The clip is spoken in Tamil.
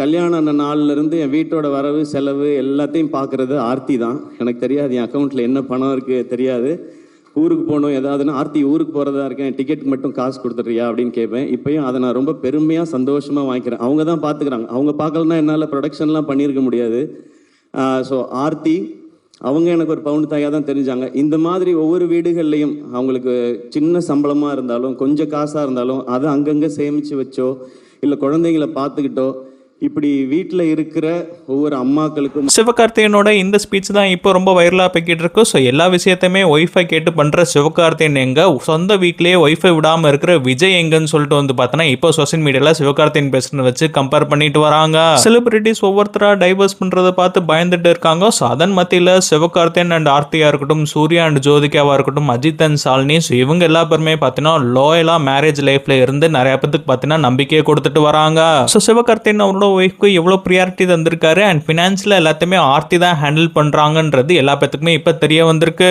கல்யாணம் ஆன நாள்லேருந்து என் வீட்டோட வரவு செலவு எல்லாத்தையும் பார்க்குறது ஆர்த்தி தான். எனக்கு தெரியாது என் அக்கௌண்ட்டில் என்ன பணம் இருக்குது தெரியாது. ஊருக்கு போகணும் ஏதாவதுன்னா, ஆர்த்தி ஊருக்கு போகிறதா இருக்கேன், டிக்கெட் மட்டும் காசு கொடுத்துட்றியா அப்படின்னு கேட்பேன். இப்போயும் அதை நான் ரொம்ப பெருமையாக சந்தோஷமாக வாங்கிக்கிறேன். அவங்க தான் பார்த்துக்கிறாங்க. அவங்க பார்க்கலன்னா என்னால் ப்ரொடக்ஷன்லாம் பண்ணியிருக்க முடியாது. ஸோ ஆர்த்தி அவங்க எனக்கு ஒரு பவுன் தாயாக தான் தெரிஞ்சாங்க. இந்த மாதிரி ஒவ்வொரு வீடுகள்லையும் அவங்களுக்கு சின்ன சம்பளமாக இருந்தாலும் கொஞ்சம் காசாக இருந்தாலும் அதை அங்கங்கே சேமித்து வச்சோ இல்லை குழந்தைங்களை பார்த்துக்கிட்டோ இப்படி வீட்டில் இருக்கிற ஒவ்வொரு அம்மாக்களுக்கும் சிவகார்த்திகேயனோட இந்த ஸ்பீச் தான் இப்போ ரொம்ப வைரலாக போய்கிட்டு இருக்கு. ஸோ எல்லா விஷயத்தையுமே ஒய்ஃபை கேட்டு பண்ணுற சிவகார்த்திகேயன் எங்க, சொந்த வீட்லேயே ஒய்ஃபை விடாமல் இருக்கிற விஜய் எங்கன்னு சொல்லிட்டு வந்து பார்த்தோன்னா இப்போ சோஷியல் மீடியாவில் சிவகார்த்திகேயன் பேசுறத வச்சு கம்பேர் பண்ணிட்டு வராங்க. செலிபிரிட்டிஸ் ஒவ்வொருத்தராக டைவர்ஸ் பண்ணுறதை பார்த்து பயந்துட்டு இருக்காங்க. ஸோ அதன் மத்தியில் சிவகார்த்திகேயன் அண்ட் ஆர்த்தியா இருக்கட்டும், சூர்யா அண்ட் ஜோதிகாவா இருக்கட்டும், அஜித் அண்ட் சாலினி, ஸோ இவங்க எல்லா பேருமே பார்த்தீங்கன்னா லோயலாக மேரேஜ் லைஃப்ல இருந்து நிறைய பேருக்கு பார்த்தீங்கன்னா நம்பிக்கையை கொடுத்துட்டு வராங்க. ஸோ சிவகார்த்திகேயன் அவரோட ஒய்ஃப்க்கு எவ்வளோ ப்ரியாரிட்டி தந்திருக்காரு அண்ட் ஃபினான்ஷியல் எல்லாத்தையுமே ஆர்த்தி தான் ஹேண்டில் பண்ணுறாங்கன்றது எல்லா பேத்துக்குமே இப்போ தெரிய வந்திருக்கு.